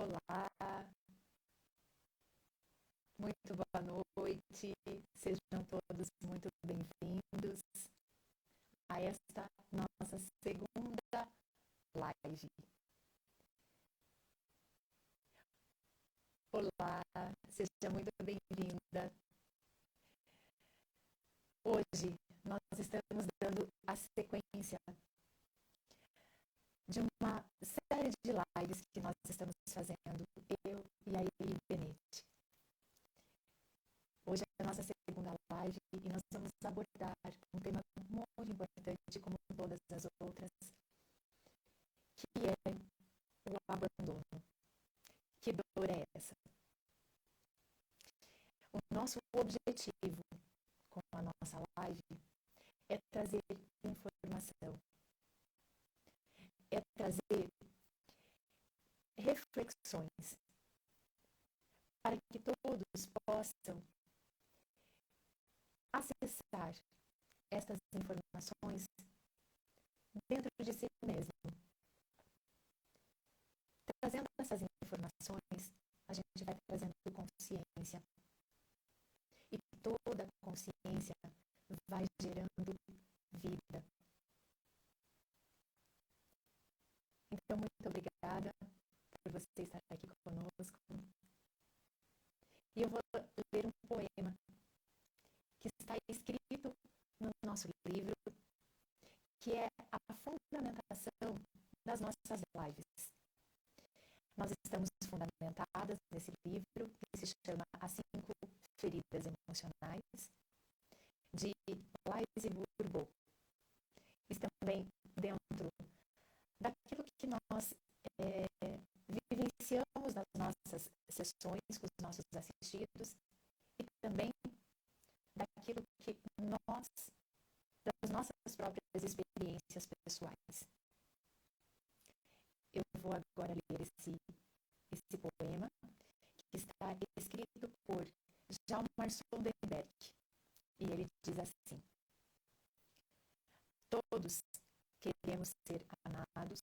Olá, muito boa noite, sejam todos muito bem-vindos a esta nossa segunda live. Olá, seja muito bem-vinda. Hoje nós estamos dando a sequência de uma série de lives que nós estamos fazendo, eu e a Eli Benetti. Hoje é a nossa segunda live e nós vamos abordar um tema muito importante, como todas as outras, que é o abandono. Que dor é essa? O nosso objetivo com a nossa live é trazer informação, é trazer reflexões para que todos possam acessar estas informações dentro de si mesmo. Trazendo essas informações, a gente vai trazendo consciência. E toda consciência vai gerando vida. Então, muito obrigada por você estar aqui conosco. E eu vou ler um poema que está escrito no nosso livro, que é a fundamentação das nossas lives. Nós estamos fundamentadas nesse livro, que se chama As 5 Feridas Emocionais, de Laís Bourbeau. Isso também dentro daquilo que nós vivenciamos nas nossas sessões com os nossos assistidos e também daquilo que nós, das nossas próprias experiências pessoais. Eu vou agora ler esse poema, que está escrito por Hjalmar Sonderberg, e ele diz assim: todos queremos ser amados,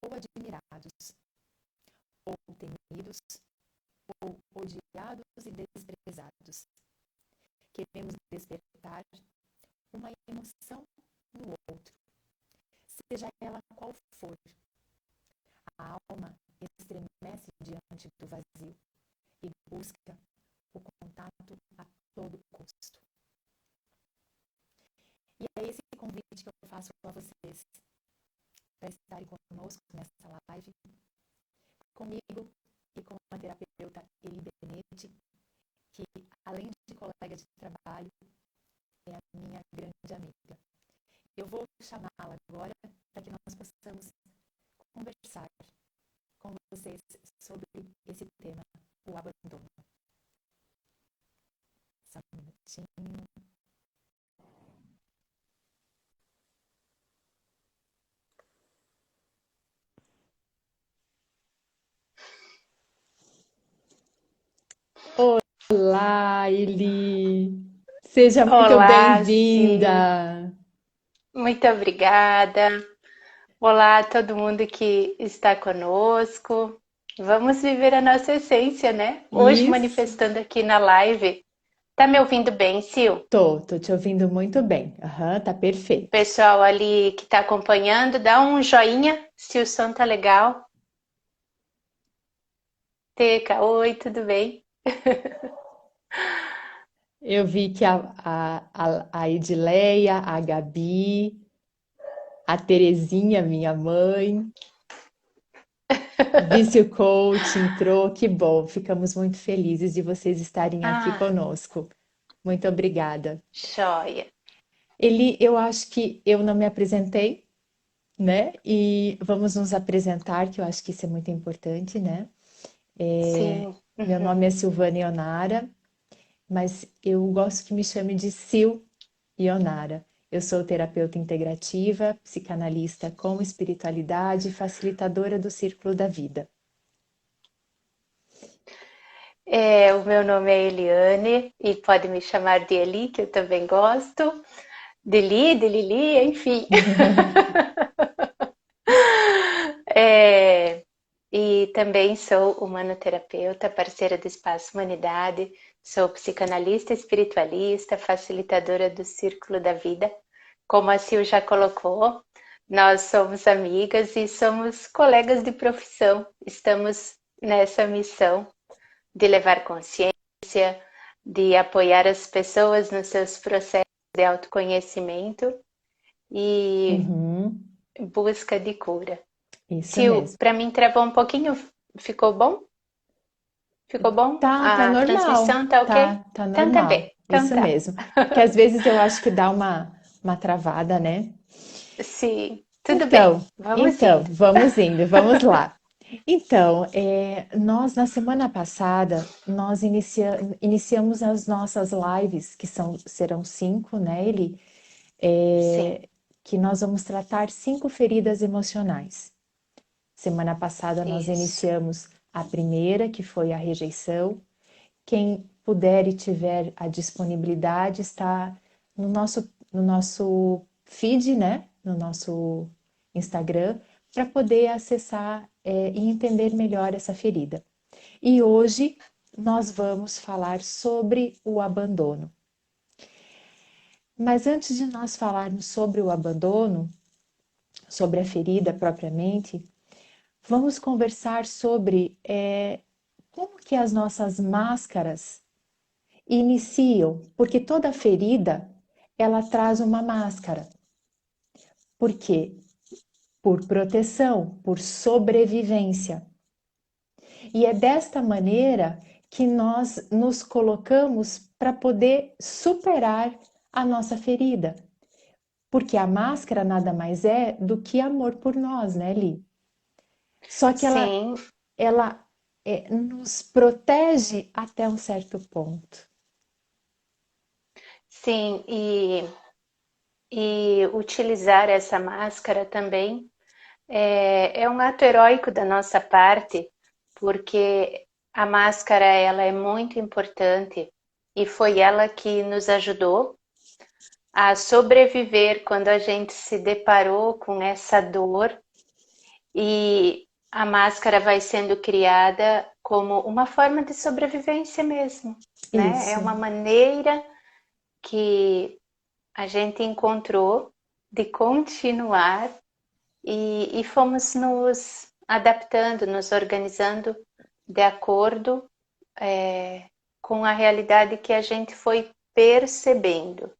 ou admirados, ou temidos, ou odiados e desprezados. Queremos despertar uma emoção no outro, seja ela qual for. A alma estremece diante do vazio e busca o contato a todo custo. E é esse convite que eu faço a vocês para estarem conosco nessa live, comigo e com a terapeuta Eli Benetti, que, além de colega de trabalho, é a minha grande amiga. Eu vou chamá-la agora para que nós possamos conversar com vocês sobre esse tema, o abandono. Só um minutinho. Olá, Eli! Seja muito Olá, bem-vinda! muito obrigada. Olá a todo mundo que está conosco. Vamos viver a nossa essência, né? Hoje Isso! manifestando aqui na live. Tá me ouvindo bem, Sil? Tô te ouvindo muito bem. Aham, tá perfeito. Pessoal ali que está acompanhando, dá um joinha se o som tá legal. Teca, oi, tudo bem? Eu vi que a Edileia, a Gabi, a Terezinha, minha mãe, Vício Coach entrou, que bom, ficamos muito felizes de vocês estarem aqui Ah, conosco. Muito obrigada. joia. Eli, eu acho que eu não me apresentei, né? E vamos nos apresentar, que eu acho que isso é muito importante, né? Sim. Meu nome é Silvana Ionara, mas eu gosto que me chame de Sil Ionara. Eu sou terapeuta integrativa, psicanalista com espiritualidade e facilitadora do Círculo da Vida. O meu nome é Eliane e pode me chamar de Eli, que eu também gosto. De Lili, enfim. É, e também sou humanoterapeuta, parceira do Espaço Humanidade, sou psicanalista espiritualista, facilitadora do Círculo da Vida. Como a Sil já colocou, nós somos amigas e somos colegas de profissão. Estamos nessa missão de levar consciência, de apoiar as pessoas nos seus processos de autoconhecimento e Uhum, busca de cura. isso Sil, mesmo. para mim travou um pouquinho, ficou bom? Ficou bom? Tá A normal, transmissão tá ok? tá Então tá normal. bem, então Isso tá. mesmo. Que às vezes eu acho que dá uma travada, né? Sim, tudo bem, Então, vamos então, indo. vamos indo, vamos lá. Então, nós na semana passada, nós iniciamos as nossas lives, que serão 5, né, Eli? Sim, Que nós vamos tratar 5 feridas emocionais. Semana passada nós isso. iniciamos a primeira, que foi a rejeição. Quem puder e tiver a disponibilidade está no nosso feed, né? No nosso Instagram, para poder acessar e entender melhor essa ferida. E hoje nós vamos falar sobre o abandono. Mas antes de nós falarmos sobre o abandono, sobre a ferida propriamente, vamos conversar sobre como que as nossas máscaras iniciam, porque toda ferida ela traz uma máscara. Por quê? Por proteção, por sobrevivência. E é desta maneira que nós nos colocamos para poder superar a nossa ferida. Porque a máscara nada mais é do que amor por nós, né, Li? Só que Sim, ela nos protege até um certo ponto. sim, e utilizar essa máscara também é um ato heróico da nossa parte, porque a máscara ela é muito importante e foi ela que nos ajudou a sobreviver quando a gente se deparou com essa dor e a máscara vai sendo criada como uma forma de sobrevivência mesmo, né? É Isso, uma maneira que a gente encontrou de continuar e fomos nos adaptando, nos organizando de acordo com a realidade que a gente foi percebendo,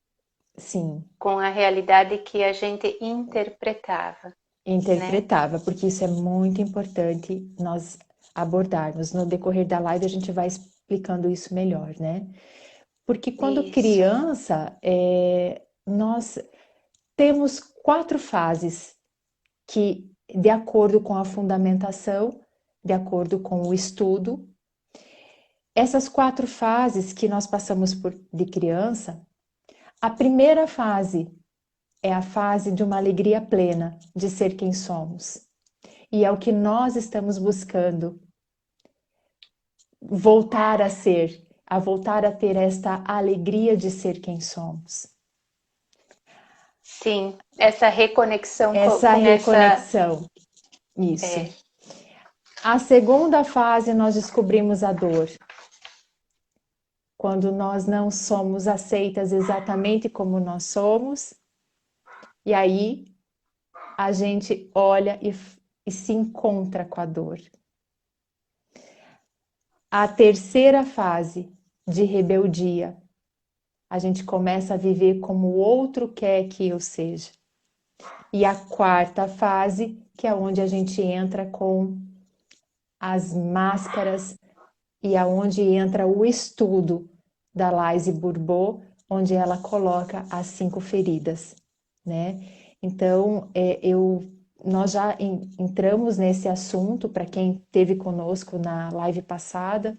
sim. com a realidade que a gente interpretava, né? Interpretava, porque isso é muito importante nós abordarmos. No decorrer da live a gente vai explicando isso melhor, né? Porque quando Isso. criança, nós temos 4 fases que, de acordo com a fundamentação, de acordo com o estudo, essas 4 fases que nós passamos por de criança, a primeira fase é a fase de uma alegria plena de ser quem somos. E é o que nós estamos buscando voltar a ser, a voltar a ter esta alegria de ser quem somos. Sim, essa reconexão Essa com essa. reconexão, isso. É, A segunda fase nós descobrimos a dor, quando nós não somos aceitas exatamente como nós somos, e aí a gente olha e se encontra com a dor. A terceira fase de rebeldia, a gente começa a viver como o outro quer que eu seja. E a quarta fase, que é onde a gente entra com as máscaras e aonde entra o estudo da Laise Bourbeau, onde ela coloca as 5 feridas, né? Então, nós já entramos nesse assunto para quem esteve conosco na live passada,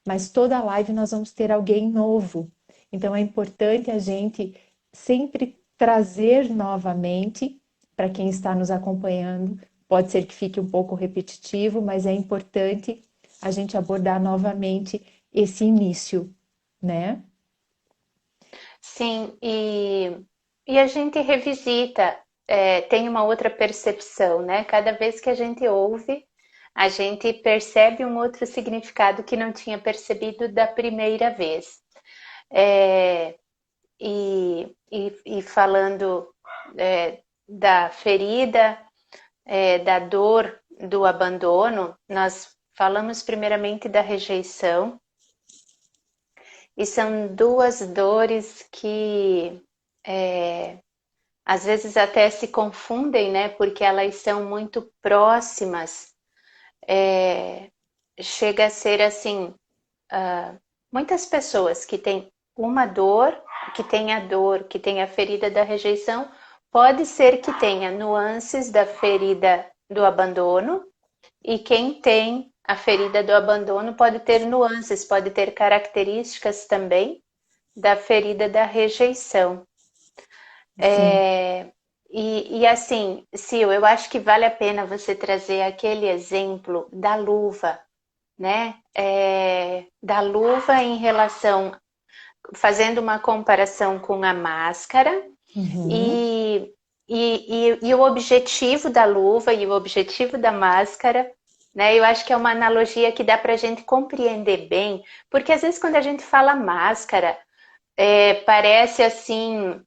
mas toda live nós vamos ter alguém novo. Então é importante a gente sempre trazer novamente para quem está nos acompanhando. Pode ser que fique um pouco repetitivo, mas é importante a gente abordar novamente esse início, né? sim, e a gente revisita, tem uma outra percepção, né? Cada vez que a gente ouve, a gente percebe um outro significado que não tinha percebido da primeira vez. E falando da ferida, da dor do abandono, nós falamos primeiramente da rejeição, e são duas dores que às vezes até se confundem, né? Porque elas são muito próximas. Chega a ser assim, muitas pessoas que têm uma dor, que tem a dor, que tem a ferida da rejeição, pode ser que tenha nuances da ferida do abandono, e quem tem a ferida do abandono pode ter nuances, pode ter características também da ferida da rejeição. Sim. E assim, Sil, eu acho que vale a pena você trazer aquele exemplo da luva, né? Da luva em relação, fazendo uma comparação com a máscara, Uhum. e o objetivo da luva e o objetivo da máscara, né? Eu acho que é uma analogia que dá para a gente compreender bem, porque às vezes quando a gente fala máscara, parece assim,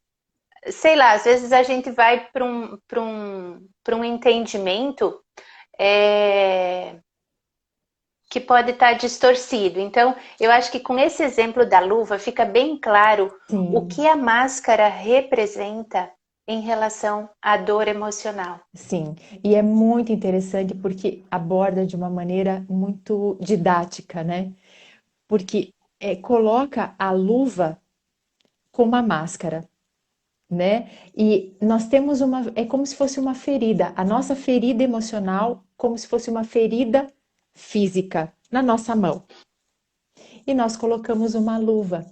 sei lá, às vezes a gente vai para um entendimento que pode estar distorcido. Então, eu acho que com esse exemplo da luva fica bem claro o Sim, que a máscara representa em relação à dor emocional. sim. E é muito interessante porque aborda de uma maneira muito didática, né? Porque coloca a luva com uma máscara, né? E nós temos é como se fosse uma ferida, a nossa ferida emocional, como se fosse uma ferida física na nossa mão. E nós colocamos uma luva.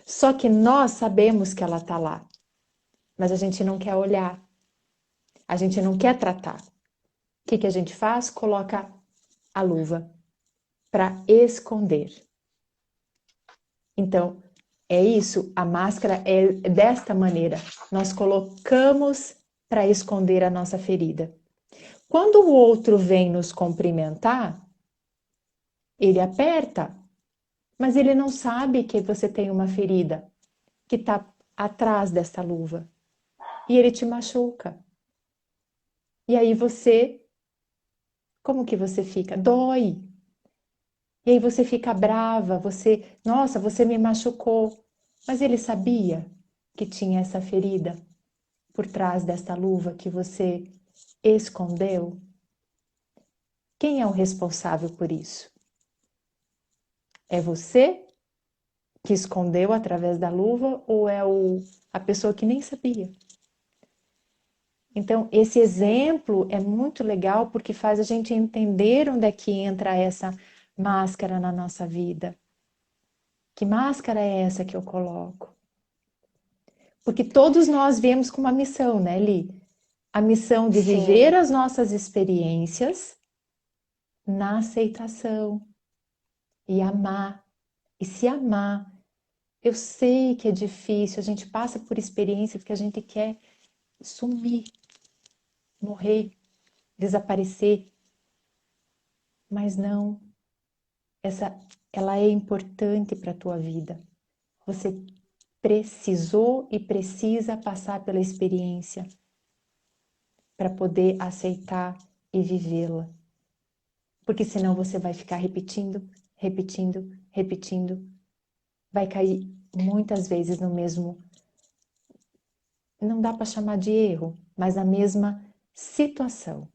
Só que nós sabemos que ela tá lá, mas a gente não quer olhar, a gente não quer tratar. O que a gente faz? Coloca a luva para esconder. Então, é isso, a máscara é desta maneira. Nós colocamos para esconder a nossa ferida. Quando o outro vem nos cumprimentar, ele aperta, mas ele não sabe que você tem uma ferida que está atrás dessa luva. E ele te machuca. E aí como que você fica? Dói. E aí você fica brava, nossa, você me machucou. Mas ele sabia que tinha essa ferida por trás desta luva que você escondeu? Quem é o responsável por isso? É você que escondeu através da luva ou é a pessoa que nem sabia? Então, esse Sim. exemplo é muito legal porque faz a gente entender onde é que entra essa máscara na nossa vida. Que máscara é essa que eu coloco? Porque todos nós viemos com uma missão, né, Li? A missão de viver Sim. as nossas experiências na aceitação e amar. E se amar. Eu sei que é difícil, a gente passa por experiências que a gente quer sumir, morrer, desaparecer, mas não. Ela é importante para a tua vida. Você precisou e precisa passar pela experiência para poder aceitar e vivê-la. Porque senão você vai ficar repetindo, repetindo, repetindo. Vai cair muitas vezes no mesmo, não dá para chamar de erro, mas na mesma situação,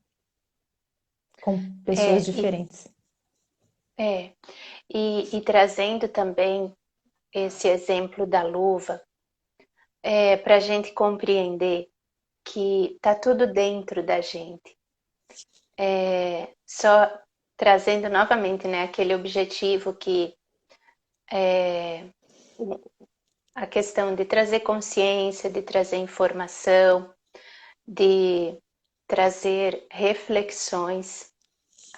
com pessoas É, e, diferentes. é, e trazendo também esse exemplo da luva, para a gente compreender que tá tudo dentro da gente. Só trazendo novamente, né, aquele objetivo que a questão de trazer consciência, de trazer informação, de trazer reflexões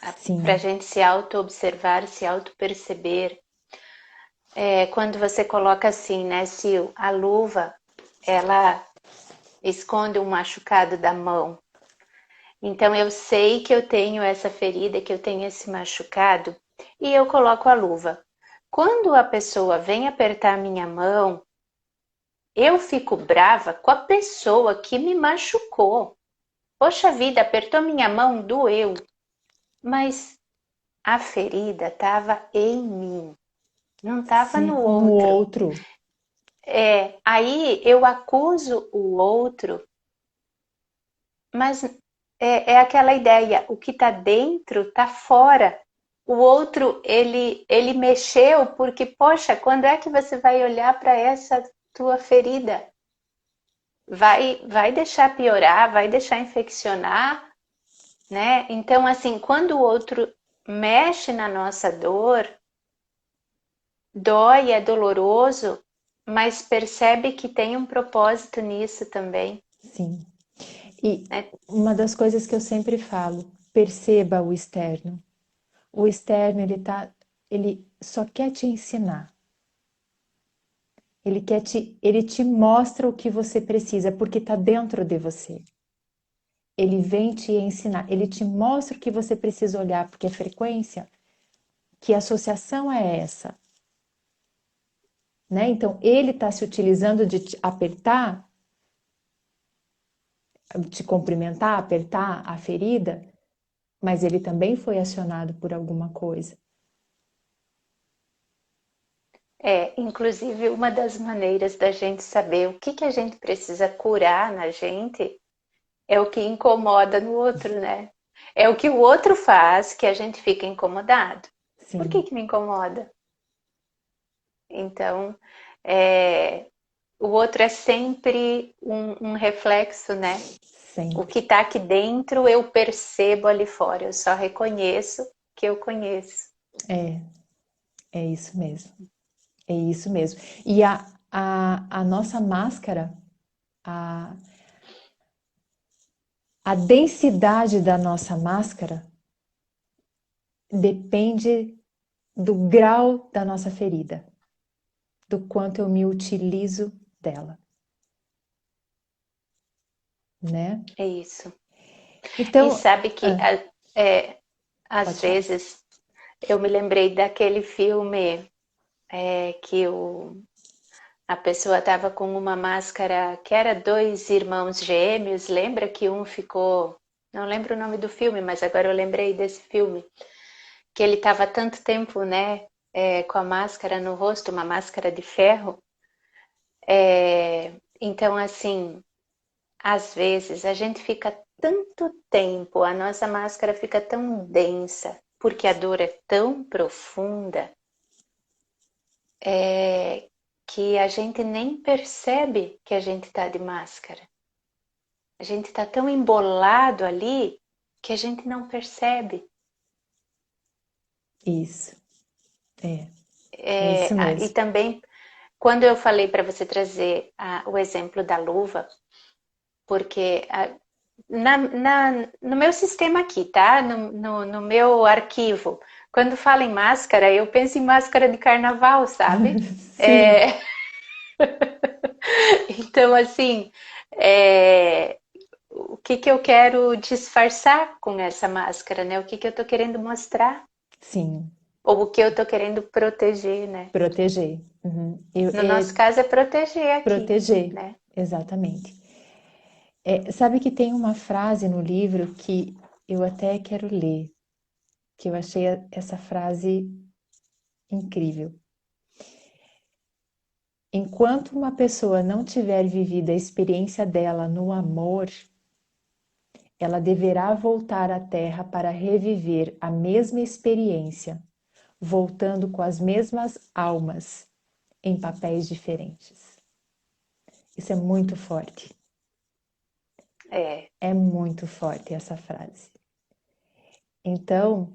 para a Sim, gente se auto-observar, se auto-perceber. Quando você coloca assim, né, Sil, a luva, ela esconde um machucado da mão. Então eu sei que eu tenho essa ferida, que eu tenho esse machucado, e eu coloco a luva. Quando a pessoa vem apertar minha mão, eu fico brava com a pessoa que me machucou. Poxa vida, apertou minha mão, doeu. Mas a ferida estava em mim, não estava no Sim, no outro. outro. Aí eu acuso o outro, mas é aquela ideia, o que está dentro está fora. O outro, ele mexeu porque, poxa, quando é que você vai olhar para essa tua ferida? Vai deixar piorar, vai deixar infeccionar, né? Então, assim, quando o outro mexe na nossa dor, dói, é doloroso, mas percebe que tem um propósito nisso também, Sim. E né? uma das coisas que eu sempre falo, perceba o externo. O externo, ele só quer te ensinar. Ele te mostra o que você precisa, porque está dentro de você. Ele vem te ensinar, ele te mostra o que você precisa olhar, porque a frequência, que associação é essa? Né? Então, ele está se utilizando de te apertar, te cumprimentar, apertar a ferida, mas ele também foi acionado por alguma coisa. Inclusive, uma das maneiras da gente saber o que a gente precisa curar na gente é o que incomoda no outro, né? É o que o outro faz que a gente fica incomodado. Por Sim, que me incomoda? Então, é, o outro é sempre um reflexo, né? O sempre. que está aqui dentro eu percebo ali fora, eu só reconheço que eu conheço. É, é isso mesmo. É isso mesmo. E a nossa máscara, a, a densidade da nossa máscara depende do grau da nossa ferida, do quanto eu me utilizo dela, né? É isso. E Então, sabe que às pode falar. vezes eu me lembrei daquele filme que a pessoa estava com uma máscara que era dois irmãos gêmeos. Lembra que um ficou. Não lembro o nome do filme, mas agora eu lembrei desse filme. Que ele estava tanto tempo, né, com a máscara no rosto, uma máscara de ferro. Então, assim, às vezes a gente fica tanto tempo, a nossa máscara fica tão densa, porque a dor é tão profunda, que a gente nem percebe que a gente está de máscara. A gente está tão embolado ali que a gente não percebe. Isso, é isso E mesmo. também, quando eu falei para você trazer o exemplo da luva, porque no meu sistema aqui, tá? No meu arquivo, quando fala em máscara, eu penso em máscara de carnaval, sabe? Sim, É, então, assim, é, o que eu quero disfarçar com essa máscara, né? O que eu tô querendo mostrar? sim, Ou o que eu tô querendo proteger, né? proteger. Uhum. No nosso caso é proteger aqui, Proteger, né? exatamente. Sabe que tem uma frase no livro que eu até quero ler, que eu achei essa frase incrível. Enquanto uma pessoa não tiver vivido a experiência dela no amor, ela deverá voltar à Terra para reviver a mesma experiência, voltando com as mesmas almas, em papéis diferentes. Isso é muito forte. É, É muito forte essa frase. Então,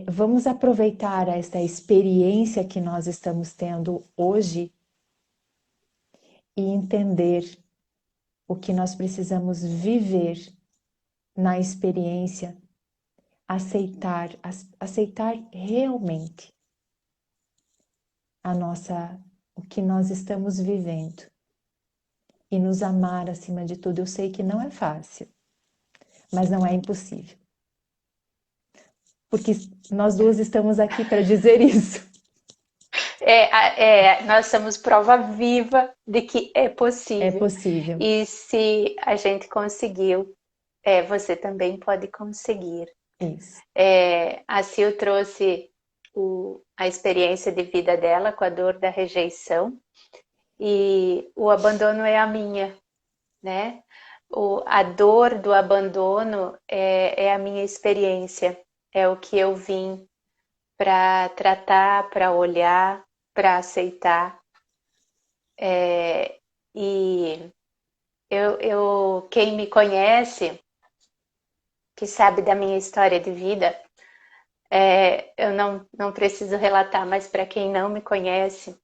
vamos aproveitar esta experiência que nós estamos tendo hoje e entender o que nós precisamos viver na experiência, aceitar realmente o que nós estamos vivendo e nos amar acima de tudo. Eu sei que não é fácil, mas não é impossível. Porque nós duas estamos aqui para dizer isso. Nós somos prova viva de que é É possível. possível. E se a gente conseguiu, você também pode conseguir. Isso. A Sil trouxe a experiência de vida dela com a dor da rejeição e o abandono é a minha, né? A dor do abandono é a minha experiência, é o que eu vim para tratar, para olhar, para aceitar. E quem me conhece, que sabe da minha história de vida, eu não preciso relatar, mas para quem não me conhece,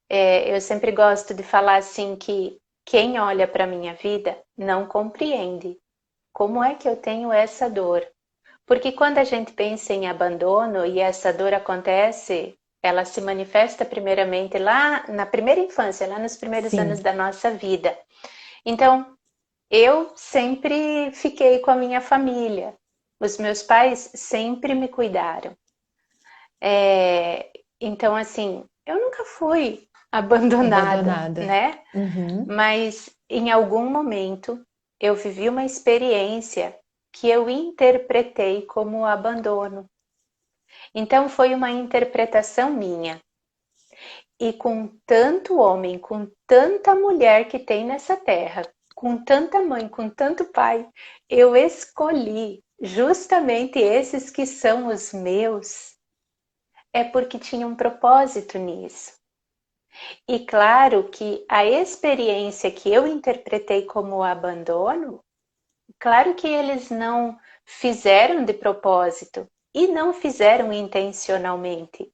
eu sempre gosto de falar assim que quem olha para a minha vida não compreende como é que eu tenho essa dor. Porque quando a gente pensa em abandono e essa dor acontece, ela se manifesta primeiramente lá na primeira infância, lá nos primeiros anos Sim. da nossa vida. Então, eu sempre fiquei com a minha família. Os meus pais sempre me cuidaram. Então, assim, eu nunca fui abandonada, Abandonada. né? Uhum. Mas em algum momento eu vivi uma experiência que eu interpretei como abandono. Então foi uma interpretação minha. E com tanto homem, com tanta mulher que tem nessa terra, com tanta mãe, com tanto pai, eu escolhi justamente esses que são os meus. É porque tinha um propósito nisso. E claro que a experiência que eu interpretei como abandono, claro que eles não fizeram de propósito e não fizeram intencionalmente.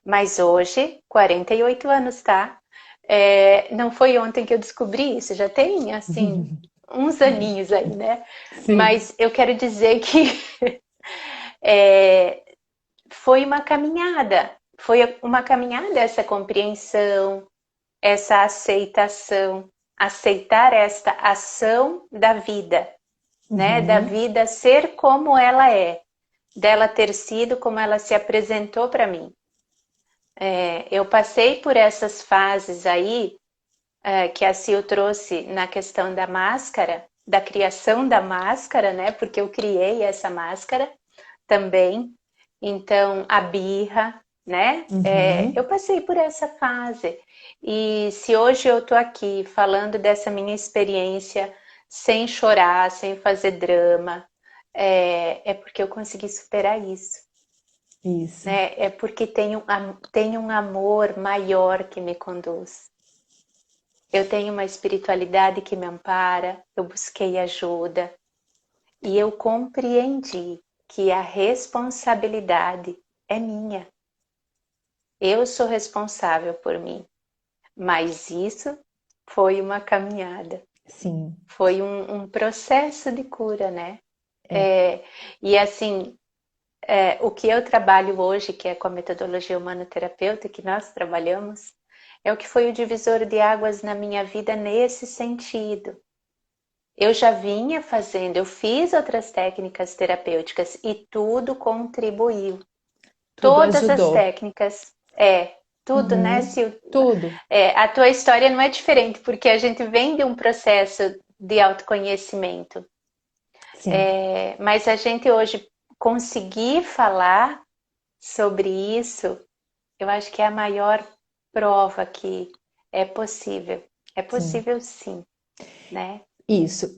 Mas hoje, 48 anos, tá? Não foi ontem que eu descobri isso, já tem, assim, uns aninhos aí, né? Sim. Mas eu quero dizer que é, foi uma caminhada essa compreensão, essa aceitação, aceitar esta ação da vida, né? Da Uhum. vida ser como ela é, dela ter sido como ela se apresentou para mim. Eu passei por essas fases aí que a Sil trouxe na questão da máscara, da criação da máscara, né? Porque eu criei essa máscara também. Então, a birra, né? Eu Uhum. passei por essa fase. E se hoje eu tô aqui falando dessa minha experiência sem chorar, sem fazer drama, é porque eu consegui superar isso. Isso. Né? É porque tem um amor maior que me conduz. Eu tenho uma espiritualidade que me ampara, eu busquei ajuda e eu compreendi que a responsabilidade é minha. Eu sou responsável por mim, mas isso foi uma caminhada, Sim. foi um processo de cura, né? É. E assim, o que eu trabalho hoje, que é com a metodologia humanoterapeuta que nós trabalhamos, é o que foi o divisor de águas na minha vida nesse sentido. Eu já vinha fazendo, eu fiz outras técnicas terapêuticas e tudo contribuiu. Tudo Todas as ajudou. técnicas, tudo, né, Uhum. Sil? Tudo. A tua história não é diferente, porque a gente vem de um processo de autoconhecimento. Sim. Mas a gente hoje conseguir falar sobre isso, eu acho que é a maior prova que é possível. É Sim. possível sim, né? Isso.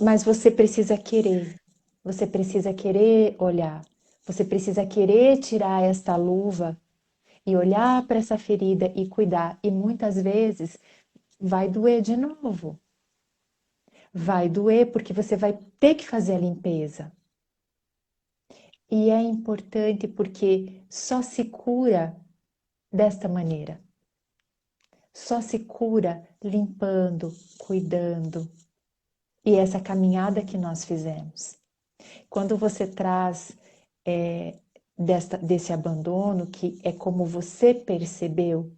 Mas você precisa querer. Você precisa querer olhar. Você precisa querer tirar esta luva e olhar para essa ferida e cuidar. E muitas vezes vai doer de novo. Vai doer porque você vai ter que fazer a limpeza. E é importante porque só se cura desta maneira. Só se cura limpando, cuidando. E essa caminhada que nós fizemos. Quando você traz desse abandono, que é como você percebeu,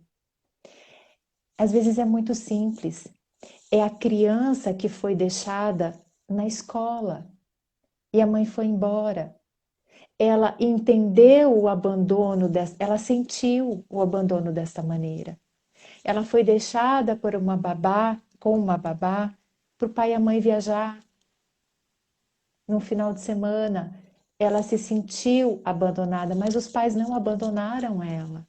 às vezes é muito simples. É a criança que foi deixada na escola. e a mãe foi embora. Ela entendeu o abandono, ela sentiu o abandono dessa maneira. Ela foi deixada por uma babá, com uma babá, para o pai e a mãe viajar no final de semana. Ela se sentiu abandonada, mas os pais não abandonaram ela.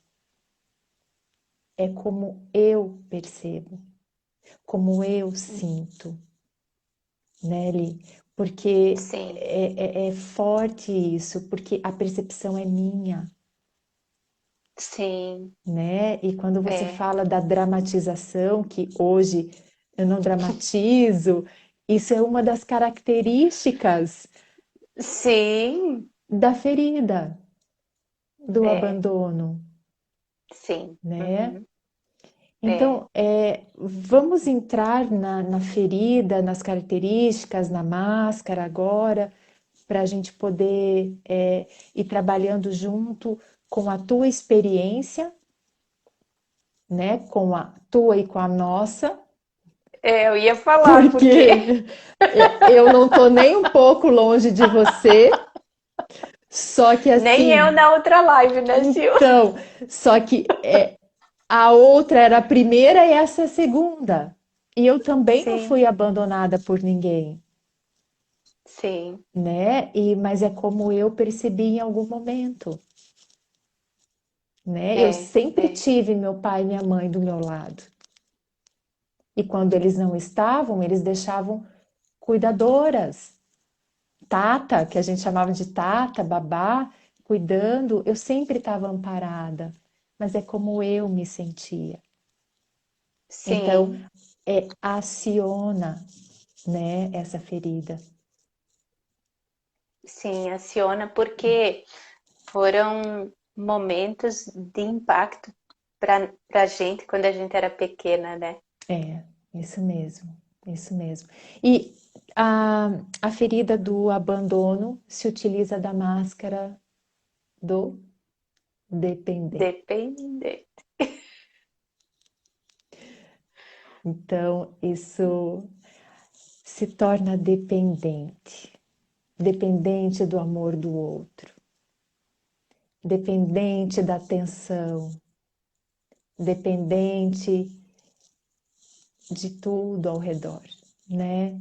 É como eu percebo, como eu sinto, né, Li? Porque Sim, é forte isso, porque a percepção é minha, sim, né? E quando você é. fala da dramatização, que hoje eu não dramatizo, isso é uma das características Sim, da ferida, do é, abandono, sim. né? Uhum, é. Então, vamos entrar na ferida, nas características, na máscara agora, para a gente poder ir trabalhando junto com a tua experiência, né? Com a tua e com a nossa, É, eu ia falar, porque porque eu não tô nem um pouco longe de você, só que nem eu assim, na outra live, né, Sil? então, só que a outra era a primeira e essa é a segunda. E eu também não Sim, fui abandonada por ninguém, sim, né? Mas é como eu percebi em algum momento, né? Eu é, sempre é. tive meu pai e minha mãe do meu lado. E quando eles não estavam, eles deixavam cuidadoras, tata, que a gente chamava de tata, babá, cuidando. Eu sempre estava amparada, mas é como eu me sentia. Então, Sim, aciona, né, essa ferida. sim, aciona porque foram momentos de impacto para a gente quando a gente era pequena, né? É, isso mesmo, isso mesmo. E a ferida do abandono se utiliza da máscara do dependente. Depende. Então, isso se torna dependente, dependente do amor do outro, dependente da atenção, dependente de tudo ao redor, né?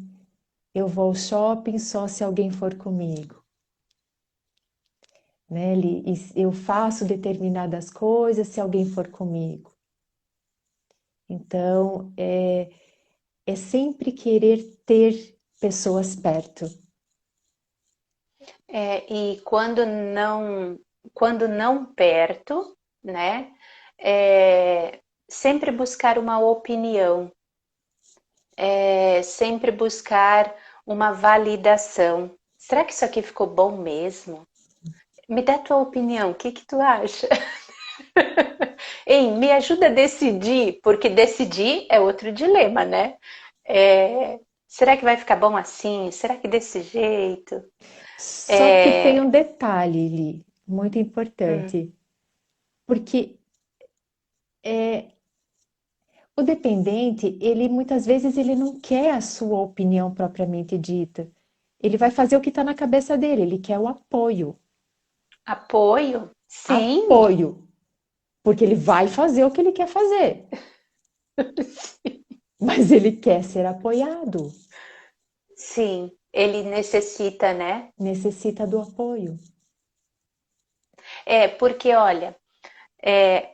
Eu vou ao shopping só se alguém for comigo, né? Eu faço determinadas coisas se alguém for comigo. Então, é sempre querer ter pessoas perto. E quando não perto, né? Sempre buscar uma opinião, sempre buscar uma validação. Será que isso aqui ficou bom mesmo? Me dá tua opinião, o que que tu acha? Ei, me ajuda a decidir, porque decidir é outro dilema, né? Será que vai ficar bom assim? Será que desse jeito? Só que tem É, um detalhe, Li, muito hum, importante, porque o dependente, ele muitas vezes ele não quer a sua opinião propriamente dita. Ele vai fazer o que está na cabeça dele, ele quer o apoio. apoio? Sim, Apoio, porque ele vai fazer o que ele quer fazer, mas ele quer ser apoiado, sim, ele necessita, né? necessita do apoio. Porque olha,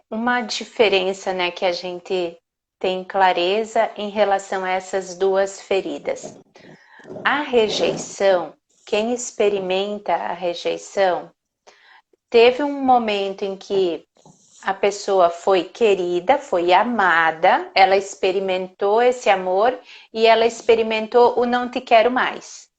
uma diferença, né, que a gente tem clareza em relação a essas duas feridas. A rejeição, quem experimenta a rejeição, teve um momento em que a pessoa foi querida, foi amada, ela experimentou esse amor e ela experimentou o não te quero mais,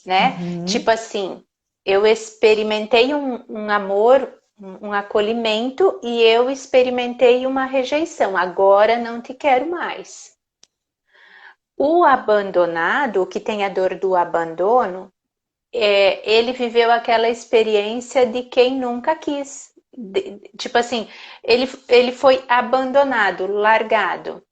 né? Tipo Uhum. assim, eu experimentei um amor, um acolhimento e eu experimentei uma rejeição, agora não te quero mais. O abandonado, o que tem a dor do abandono, ele viveu aquela experiência de quem nunca quis. Tipo assim, ele foi abandonado, largado,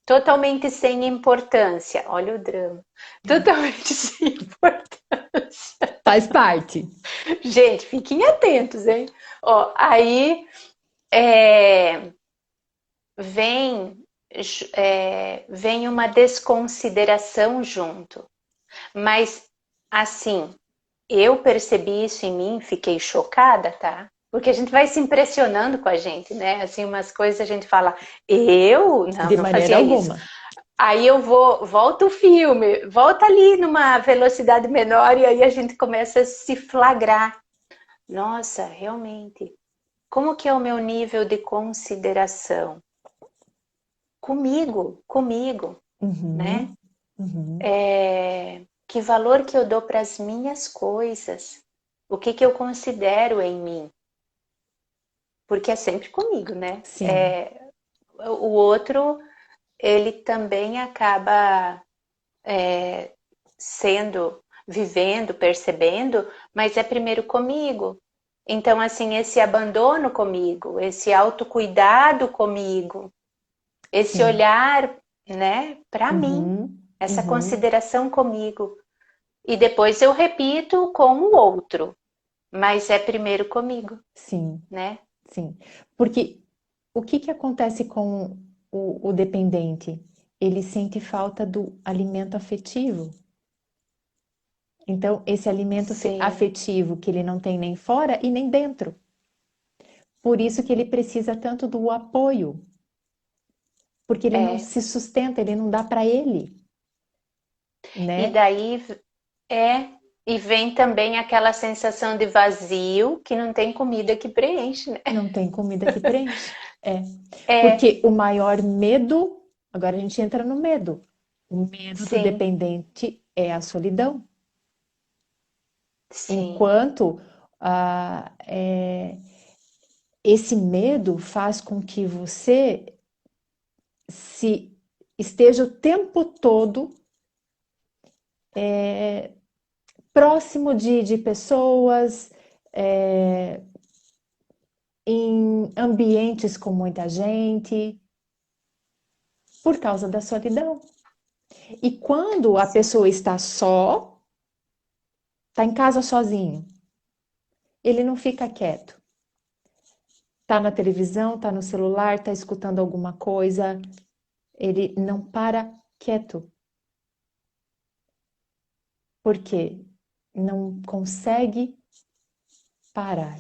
totalmente sem importância. Olha o drama. Totalmente sem importância. Faz parte. Gente, fiquem atentos, hein? Ó, aí é, vem, vem uma desconsideração junto. Mas, assim, eu percebi isso em mim, fiquei chocada, tá? Porque a gente vai se impressionando com a gente, né? Assim, umas coisas a gente fala, eu De não maneira fazia isso. alguma. Aí eu vou, volta o filme, volta ali numa velocidade menor e aí a gente começa a se flagrar. Nossa, realmente, como que é o meu nível de consideração? Comigo, né? Uhum, uhum, Que valor que eu dou para as minhas coisas? O que eu considero em mim? Porque é sempre comigo, né? sim. O outro, ele também acaba sendo, vivendo, percebendo, mas é primeiro comigo. Então, assim, esse abandono comigo, esse autocuidado comigo, esse Sim. olhar, né, para mim, Uhum, essa uhum, consideração comigo. E depois eu repito com o outro, mas é primeiro comigo, sim, né? sim. Porque o que que acontece com o dependente? Ele sente falta do alimento afetivo. Então, esse alimento Sim, afetivo que ele não tem nem fora e nem dentro. Por isso que ele precisa tanto do apoio, porque ele não é. se sustenta, ele não dá para ele, E né? daí é, e vem também aquela sensação de vazio que não tem comida que preenche, né? Não tem comida que preenche. É. É, Porque o maior medo, agora a gente entra no medo. O medo do sim, dependente é a solidão. sim, Enquanto esse medo faz com que você se esteja o tempo todo próximo de pessoas, é, em ambientes com muita gente, por causa da solidão. E quando a sim. pessoa está só, está em casa sozinho, ele não fica quieto. Tá na televisão, tá no celular, tá escutando alguma coisa, ele não para quieto, porque não consegue parar.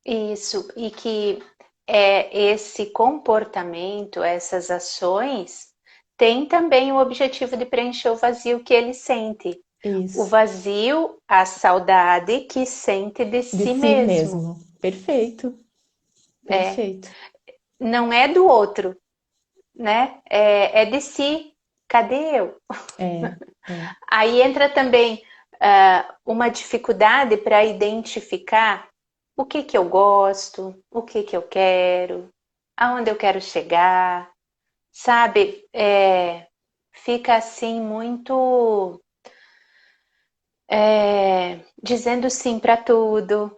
Isso, e que esse comportamento, essas ações, tem também o objetivo de preencher o vazio que ele sente. O Isso, vazio, a saudade que sente de de si si mesmo. mesmo. Perfeito, É, perfeito. não é do outro, né? É de si. Cadê eu? É, é. Aí entra também uma dificuldade para identificar o que eu gosto, o que eu quero, aonde eu quero chegar, sabe? Fica assim muito dizendo sim para tudo,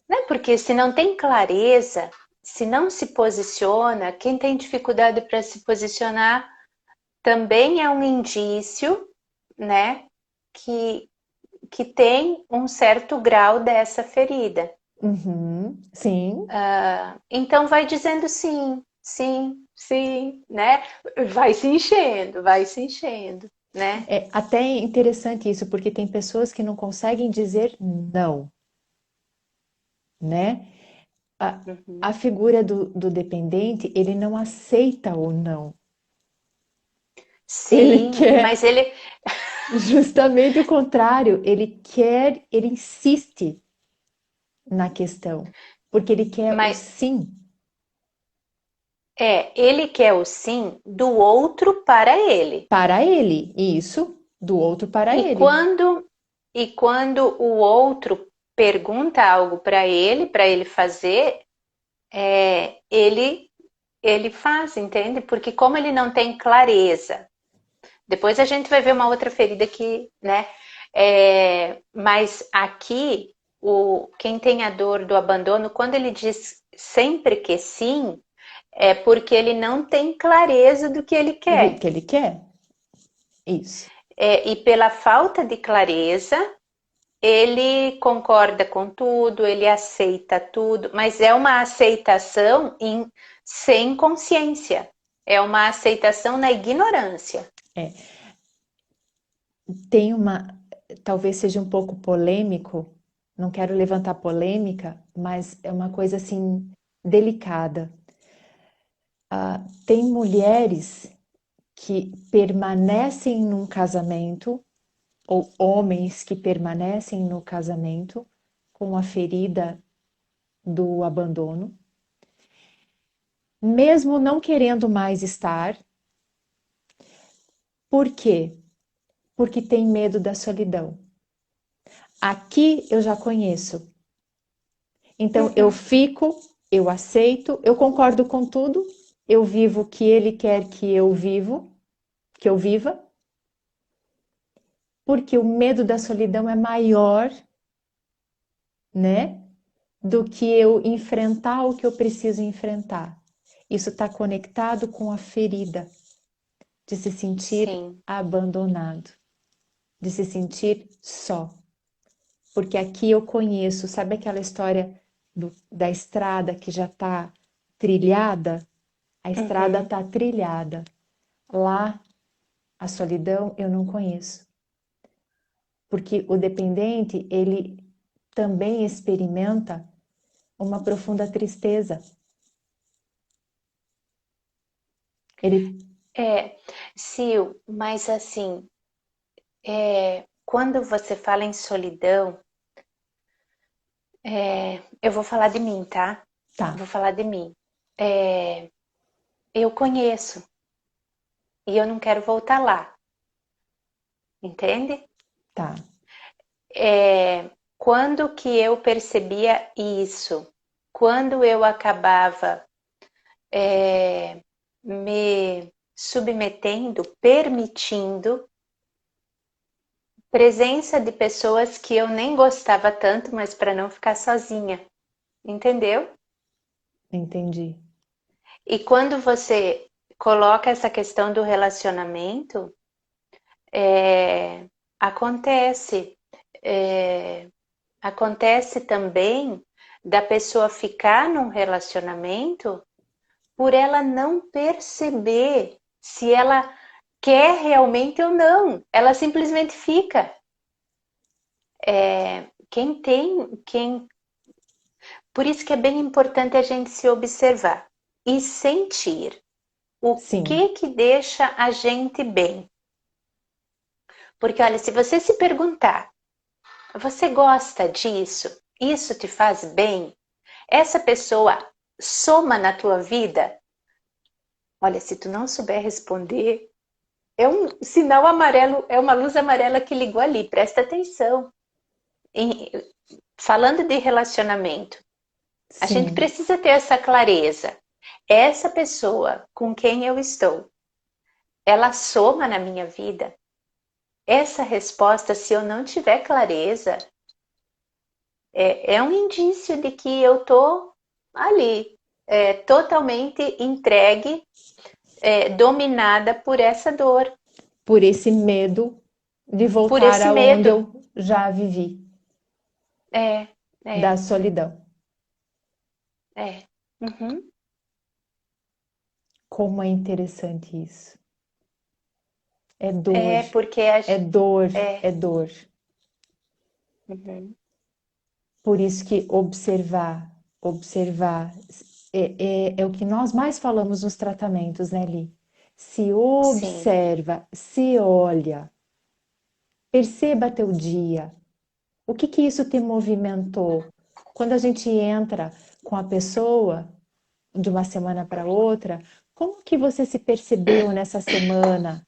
né? Porque se não tem clareza, se não se posiciona, quem tem dificuldade para se posicionar também é um indício, né? Que, que tem um certo grau dessa ferida. Uhum, sim. Então vai dizendo sim, sim, sim, né? Vai se enchendo, né? É até interessante isso, porque tem pessoas que não conseguem dizer não, né? A Uhum. figura do dependente, ele não aceita o não. Ele Sim, quer mas ele, justamente o contrário, ele quer, ele insiste na questão, porque ele quer o mas sim ele quer o sim do outro para ele. para ele, e isso do outro para E ele. quando o outro pergunta algo para ele fazer, ele faz, entende? Porque como ele não tem clareza, depois a gente vai ver uma outra ferida que, né? Mas aqui, quem tem a dor do abandono, quando ele diz sempre que sim, é porque ele não tem clareza do que ele Do quer. que ele quer, isso. E pela falta de clareza, ele concorda com tudo, ele aceita tudo, mas é uma aceitação sem consciência. É uma aceitação na ignorância. Tem talvez seja um pouco polêmico, não quero levantar polêmica, mas é uma coisa assim delicada. Tem mulheres que permanecem num casamento, ou homens que permanecem no casamento com a ferida do abandono, mesmo não querendo mais estar. Por quê? Porque tem medo da solidão. Aqui eu já conheço. Então eu fico, eu aceito, eu concordo com tudo, eu vivo o que ele quer que eu viva, porque o medo da solidão é maior, né, do que eu enfrentar o que eu preciso enfrentar. Isso está conectado com a ferida de se sentir Sim. abandonado, de se sentir só. Porque aqui eu conheço, sabe aquela história da estrada que já está trilhada? A estrada está trilhada. Lá, a solidão eu não conheço. Porque o dependente, ele também experimenta uma profunda tristeza. Ele... Sil, mas assim, quando você fala em solidão, eu vou falar de mim, tá? Tá, Vou falar de mim. Eu conheço e eu não quero voltar lá, entende? tá. Quando que eu percebia isso? Quando eu acabava me submetendo, permitindo presença de pessoas que eu nem gostava tanto, mas para não ficar sozinha, entendeu? Entendi. E quando você coloca essa questão do relacionamento, acontece, acontece também da pessoa ficar num relacionamento por ela não perceber se ela quer realmente ou não. Ela simplesmente fica. Por isso que é bem importante a gente se observar e sentir o Sim, que deixa a gente bem. Porque olha, se você se perguntar, você gosta disso? Isso te faz bem? Essa pessoa soma na tua vida? Olha, se tu não souber responder, é um sinal amarelo, é uma luz amarela que ligou ali, presta atenção. Falando de relacionamento, a gente sim. precisa ter essa clareza. Essa pessoa com quem eu estou, ela soma na minha vida? Essa resposta, se eu não tiver clareza, é um indício de que eu tô ali, totalmente entregue, dominada por essa dor, Por esse medo de por voltar esse aonde medo. eu já vivi, É, da é, solidão. é. Uhum. Como é interessante isso. É dor, Porque é dor, é. é dor. Uhum. Por isso que observar é o que nós mais falamos nos tratamentos, né, Li? Se Sim, observa, se olha, perceba teu dia. O que que isso te movimentou? Quando a gente entra com a pessoa de uma semana para outra, como que você se percebeu nessa semana?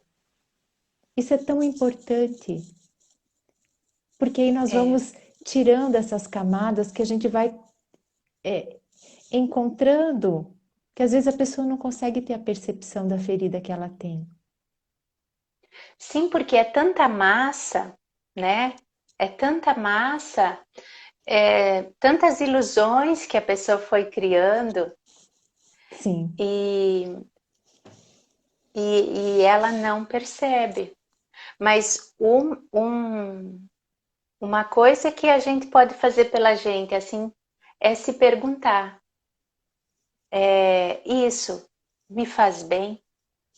Isso é tão importante, porque aí nós é. vamos tirando essas camadas que a gente vai encontrando, que às vezes a pessoa não consegue ter a percepção da ferida que ela tem. Sim, porque é tanta massa, né? É tanta massa, tantas ilusões que a pessoa foi criando Sim, e ela não percebe. Mas uma coisa que a gente pode fazer pela gente, assim, é se perguntar, isso me faz bem?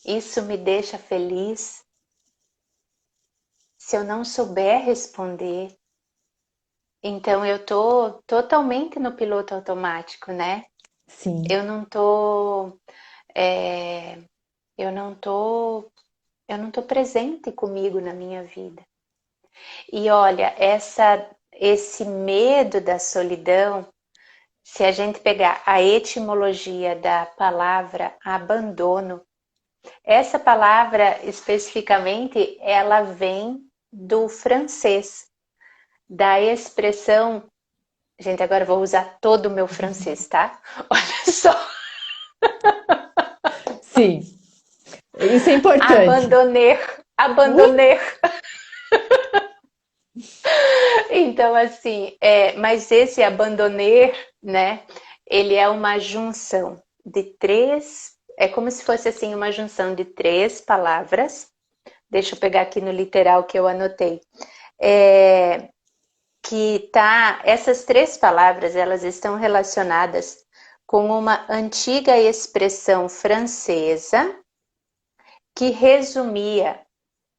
Isso me deixa feliz? Se eu não souber responder, então eu tô totalmente no piloto automático, né? Sim. Eu não tô, é, eu não tô, eu não tô presente comigo na minha vida. E olha, esse medo da solidão, se a gente pegar a etimologia da palavra abandono, essa palavra especificamente, ela vem do francês, da expressão, gente, agora eu vou usar todo o meu francês, tá? Olha só, Sim, isso é importante. abandonner, Ui! abandonner. Então, assim, mas esse abandoner, né? Ele é uma junção de três, é como se fosse assim uma junção de três palavras. Deixa eu pegar aqui no literal que eu anotei. É, que tá, essas três palavras, elas estão relacionadas com uma antiga expressão francesa que resumia,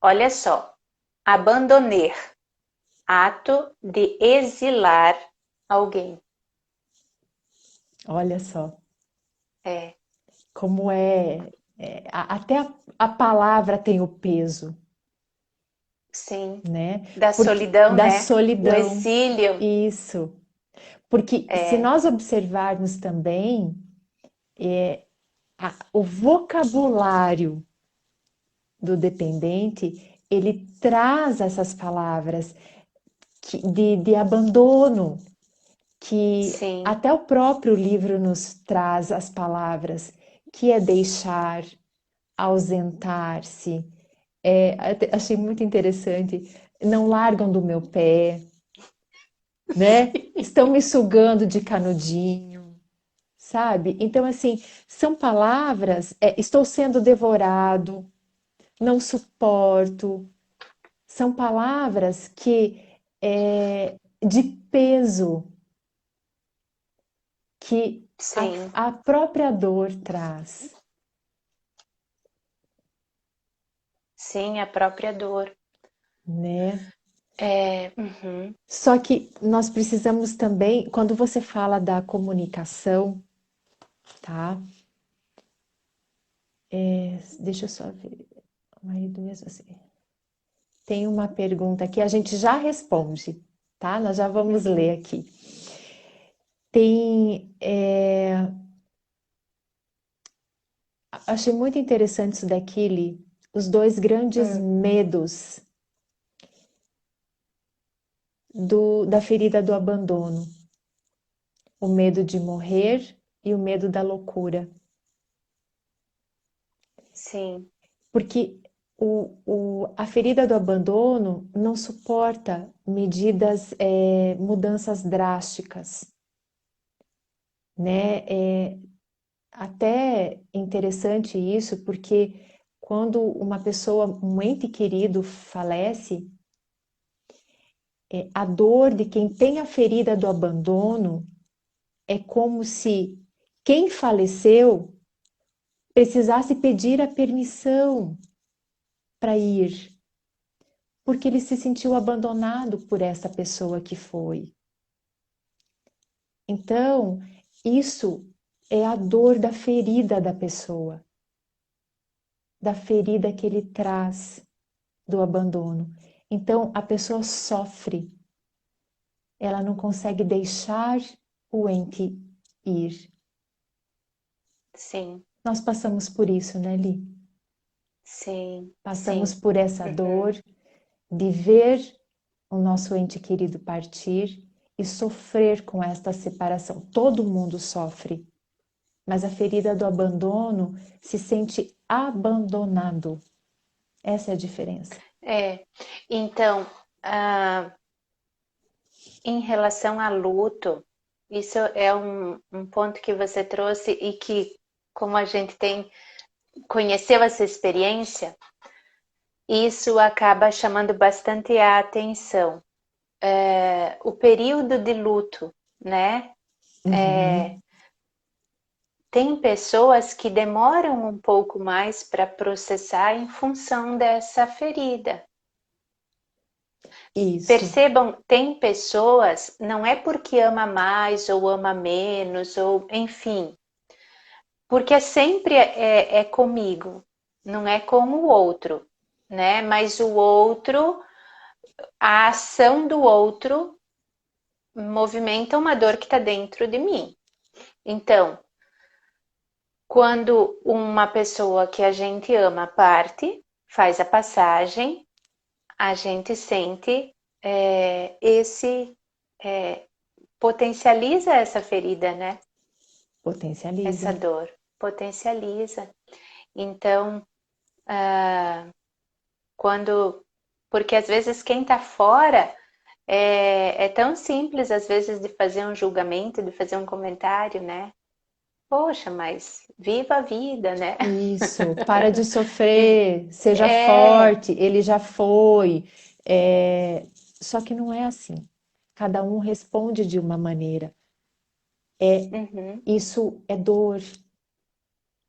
olha só, abandoner, ato de exilar alguém. Olha só É, como até a palavra tem o peso, sim. né? Da Porque solidão, da né? O solidão, exílio. isso. Porque se É, nós observarmos também o vocabulário do dependente, ele traz essas palavras de abandono, que sim, até o próprio livro nos traz as palavras, que é deixar, ausentar-se. Achei muito interessante. Não largam do meu pé, né? Estão me sugando de canudinho, sabe? Então, assim, são palavras. Estou sendo devorado, não suporto. São palavras de peso que sim, a própria dor traz, sim, a própria dor. né? Uhum, Só que nós precisamos também, quando você fala da comunicação, tá? Deixa eu só ver. O marido mesmo assim. Tem uma pergunta que a gente já responde, tá? Nós já vamos uhum, ler aqui. Tem. Achei muito interessante isso daqui, Li. Os dois grandes hum, medos da ferida do abandono: o medo de morrer e o medo da loucura. sim, Porque a ferida do abandono não suporta mudanças drásticas, né? Até interessante isso, porque quando uma pessoa, um ente querido falece, a dor de quem tem a ferida do abandono é como se quem faleceu precisasse pedir a permissão para ir, porque ele se sentiu abandonado por essa pessoa que foi. Então, isso é a dor da ferida da pessoa, da ferida que ele traz do abandono. Então, a pessoa sofre, ela não consegue deixar o ente ir. sim, Nós passamos por isso, né, Li? sim, Passamos sim. por essa Uhum, dor de ver o nosso ente querido partir e sofrer com esta separação. Todo mundo sofre, mas a ferida do abandono se sente abandonado. Essa é a diferença. é. Então, ah, em relação a luto, isso é um ponto que você trouxe e que, como a gente conheceu essa experiência, isso acaba chamando bastante a atenção. O período de luto, né? Uhum. Tem pessoas que demoram um pouco mais para processar em função dessa ferida. Isso. Percebam, tem pessoas, não é porque ama mais ou ama menos, ou enfim, porque sempre é comigo, não é com o outro, né? Mas o outro, a ação do outro movimenta uma dor que está dentro de mim. Então, quando uma pessoa que a gente ama parte, faz a passagem, a gente sente esse potencializa essa ferida, né? Essa Potencializa. dor potencializa. Então, quando, porque às vezes quem está fora é tão simples às vezes de fazer um julgamento, de fazer um comentário, né? Poxa, mas viva a vida, né? Isso. Para de sofrer, seja É, forte, ele já foi. É, Só que não é assim. Cada um responde de uma maneira. uhum, Isso é dor.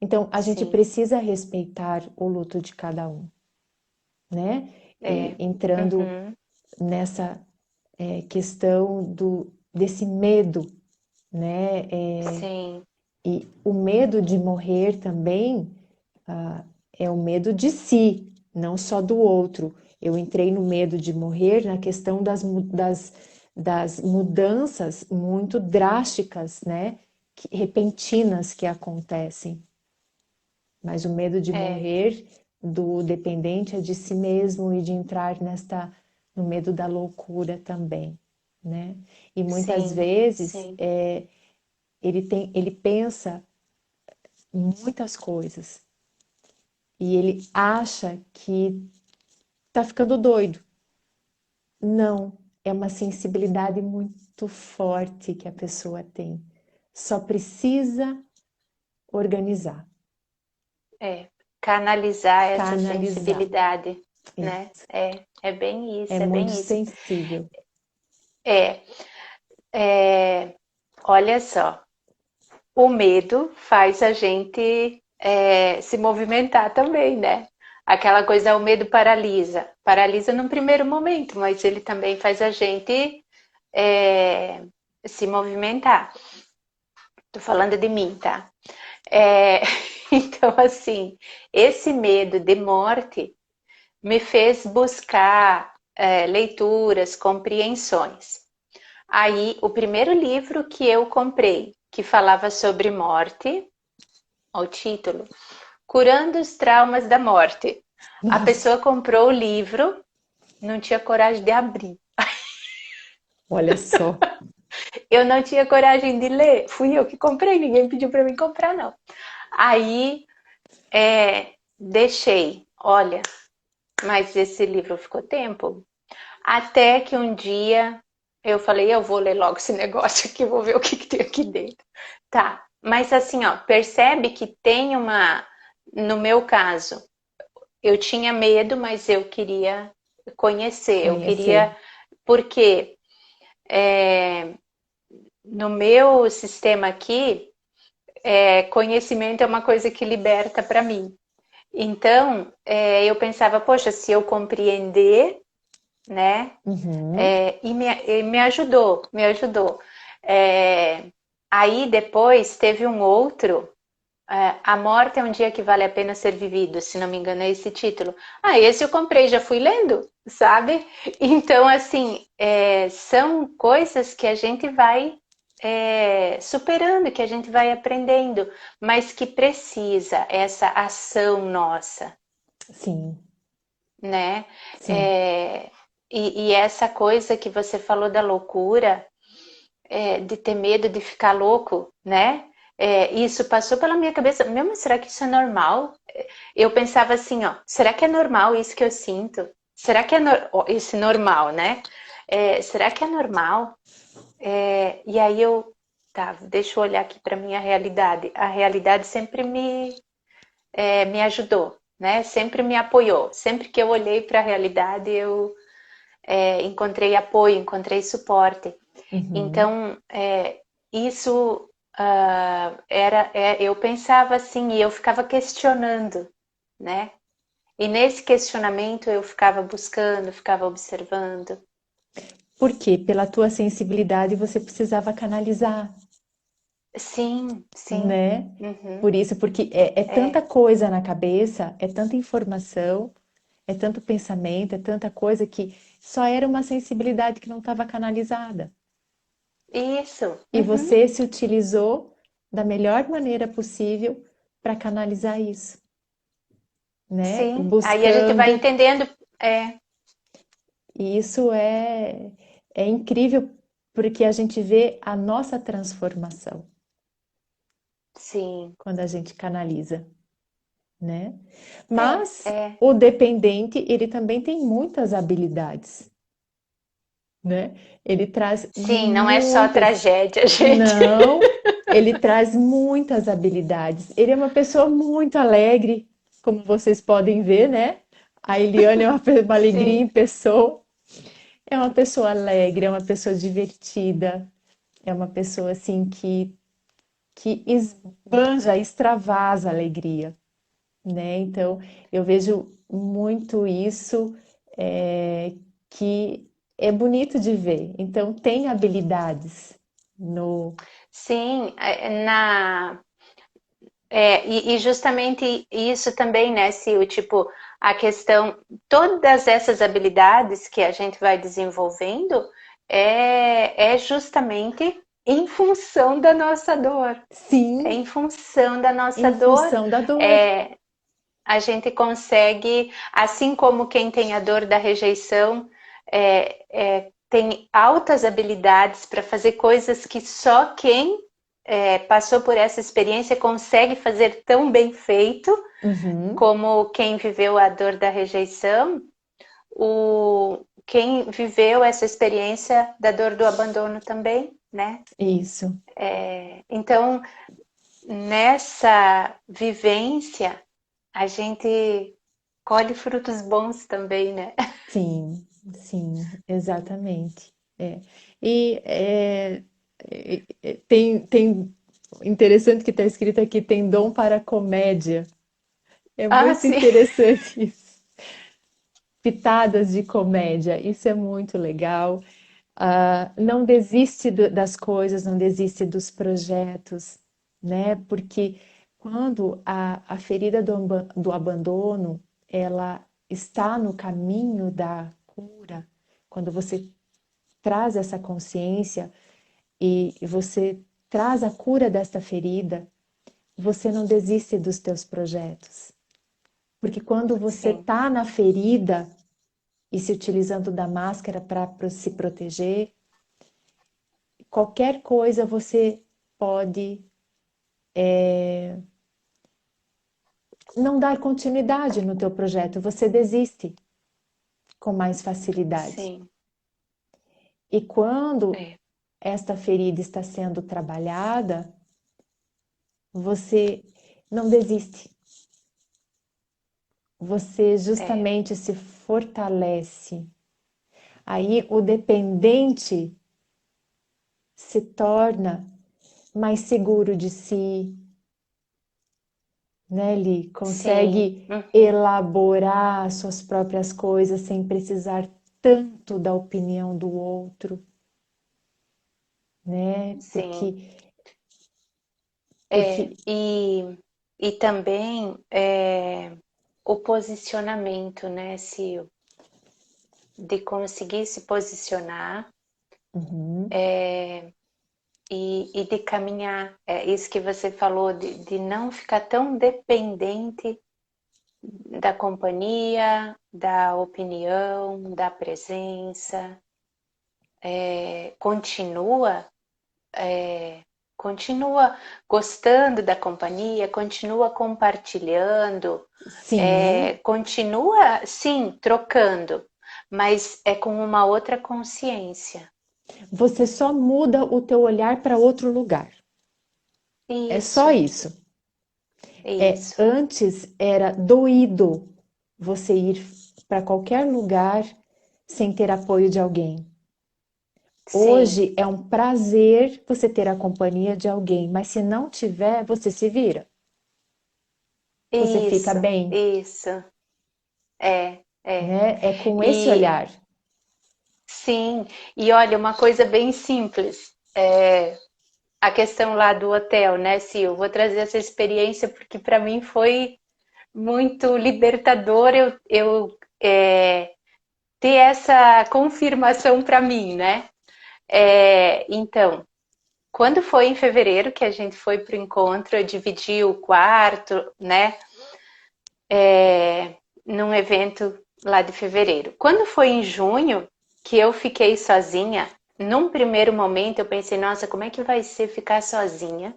Então, a gente sim, precisa respeitar o luto de cada um, né? E é, entrando uhum, nessa questão desse medo, né? sim, E o medo de morrer também é o medo de si, não só do outro. Eu entrei no medo de morrer na questão das mudanças muito drásticas, né? Repentinas que acontecem. Mas o medo de é, morrer do dependente é de si mesmo e de entrar no medo da loucura também, né? E muitas sim, vezes sim, ele pensa muitas coisas e ele acha que tá ficando doido. Não, é uma sensibilidade muito forte que a pessoa tem. Só precisa organizar, é. Canalizar essa canalizar. sensibilidade, né? Isso. É bem É isso, é muito bem isso. sensível. É, olha só, o medo faz a gente se movimentar também, né? Aquela coisa, o medo paralisa. Paralisa num primeiro momento, mas ele também faz a gente é, se movimentar. Tô falando de mim, tá? É, então, assim, esse medo de morte me fez buscar leituras, compreensões. Aí, o primeiro livro que eu comprei, que falava sobre morte, o título, Curando os Traumas da Morte. A Nossa, pessoa comprou o livro, não tinha coragem de abrir. olha só. Eu não tinha coragem de ler. Fui eu que comprei, ninguém pediu para mim comprar, não. Aí, deixei. Olha, mas esse livro ficou tempo. Até que um dia eu falei, eu vou ler logo esse negócio aqui, vou ver o que tem aqui dentro. Tá, mas assim, ó, percebe que tem uma. No meu caso, eu tinha medo, mas eu queria conhecer, eu Conhecer. queria. Porque no meu sistema aqui, conhecimento é uma coisa que liberta para mim. Então, eu pensava, poxa, se eu compreender, né? Uhum. E me ajudou, me ajudou. É, aí depois teve um outro, A Morte é um Dia que Vale a Pena Ser Vivido, se não me engano é esse título. Ah, esse eu comprei, já fui lendo, sabe? Então, assim, são coisas que a gente vai superando, que a gente vai aprendendo, mas que precisa essa ação nossa, Sim, né? sim. É, e essa coisa que você falou da loucura, de ter medo de ficar louco, né? Isso passou pela minha cabeça. Meu, mas será que isso é normal? Eu pensava assim, ó, será que é normal isso que eu sinto? Será que é esse normal, né? Será que é normal? E aí tá, deixa eu olhar aqui para minha realidade. A realidade sempre me ajudou. né? Sempre me apoiou. Sempre que eu olhei para a realidade, eu encontrei apoio, encontrei suporte. Uhum. Então, isso eu pensava assim e eu ficava questionando, né? E nesse questionamento eu ficava buscando, ficava observando. Porque pela tua sensibilidade você precisava canalizar, Sim, sim. né? Uhum, Por isso, porque é tanta é coisa na cabeça, é tanta informação, é tanto pensamento, é tanta coisa que só era uma sensibilidade que não estava canalizada. isso. E Uhum, você se utilizou da melhor maneira possível para canalizar isso, né? sim. Aí a gente vai Buscando. entendendo. E isso é incrível porque a gente vê a nossa transformação Sim. quando a gente canaliza, né? É, Mas é. o dependente, ele também tem muitas habilidades, né? Ele traz Sim, não é só muitas, tragédia, gente. não, ele traz muitas habilidades. Ele é uma pessoa muito alegre, como vocês podem ver, né? A Eliane é uma alegria em Sim, pessoa. É uma pessoa alegre, é uma pessoa divertida, é uma pessoa assim que esbanja, extravasa a alegria, né? Então eu vejo muito isso que é bonito de ver. Então tem habilidades no. sim. E justamente isso também, né, Sil? Tipo, a questão, todas essas habilidades que a gente vai desenvolvendo é justamente em função da nossa dor. É Sim, em função da nossa em dor. função da dor. É, a gente consegue, assim como quem tem a dor da rejeição, tem altas habilidades para fazer coisas que só quem passou por essa experiência consegue fazer tão bem feito Uhum, como quem viveu a dor da rejeição, quem viveu essa experiência da dor do abandono também, né? isso, Então, nessa vivência, a gente colhe frutos bons também, né? sim, sim, exatamente. É. E tem interessante que está escrito aqui, tem dom para comédia. É Ah, muito sim. interessante isso. Pitadas de comédia, isso é muito legal. Não desiste das coisas, não desiste dos projetos, né? Porque quando a ferida do abandono, ela está no caminho da cura, quando você traz essa consciência e você traz a cura desta ferida, você não desiste dos teus projetos. Porque quando você Sim, está na ferida e se utilizando da máscara para se proteger, qualquer coisa você pode não dar continuidade no teu projeto, você desiste com mais facilidade. sim. E quando É, esta ferida está sendo trabalhada, você não desiste. Você é, justamente se fortalece. Aí o dependente se torna mais seguro de si, né? Ele sim. consegue Uhum, elaborar suas próprias coisas sem precisar tanto da opinião do outro, né? sim. Porque E também o posicionamento, né, Sil? De conseguir se posicionar uhum, e de caminhar. É isso que você falou, de não ficar tão dependente da companhia, da opinião, da presença. Continua, continua gostando da companhia, continua compartilhando, sim, continua, sim, trocando, mas é com uma outra consciência. você só muda o teu olhar para outro lugar. É só Isso, isso. Isso. Antes era doído você ir para qualquer lugar sem ter apoio de alguém. Sim. Hoje é um prazer você ter a companhia de alguém, mas se não tiver, você se vira. Você fica Isso. bem, Isso. É. É. né? É com esse E olhar. sim. E olha, uma coisa bem simples. A questão lá do hotel, né, Sil? Eu vou trazer essa experiência porque para mim foi muito libertador ter essa confirmação para mim, né? Então, quando foi em fevereiro que a gente foi para o encontro, eu dividi o quarto, né, num evento lá de fevereiro. Quando foi em junho que eu fiquei sozinha, num primeiro momento eu pensei, nossa, como é que vai ser ficar sozinha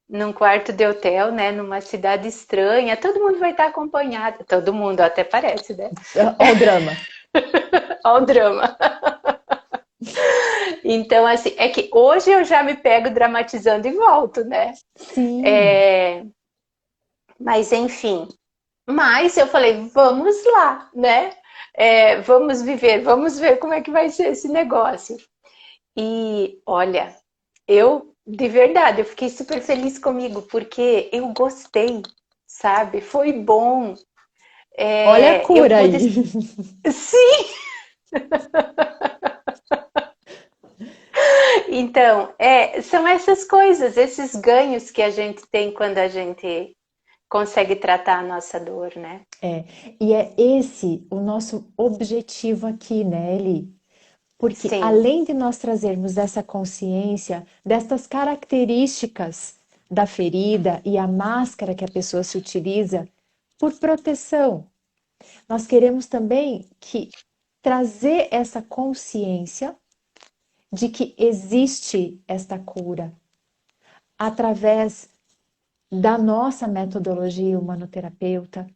num quarto de hotel, né, numa cidade estranha? Todo mundo vai estar acompanhado, todo mundo, até parece, né? Olha o drama. Olha o drama. Então, assim, é que hoje eu já me pego dramatizando e volto, né? Sim, É, mas enfim, mas eu falei, vamos lá, né? Vamos viver, vamos ver como é que vai ser esse negócio. E olha, eu de verdade, eu fiquei super feliz comigo porque eu gostei, sabe? Foi bom. olha a Eu cura pude. aí. Sim! Então, são essas coisas, esses ganhos que a gente tem quando a gente consegue tratar a nossa dor, né? É, e é esse o nosso objetivo aqui, né, Eli? Porque Sim, além de nós trazermos essa consciência destas características da ferida e a máscara que a pessoa se utiliza por proteção, nós queremos também que trazer essa consciência de que existe esta cura através da nossa metodologia humanoterapeuta,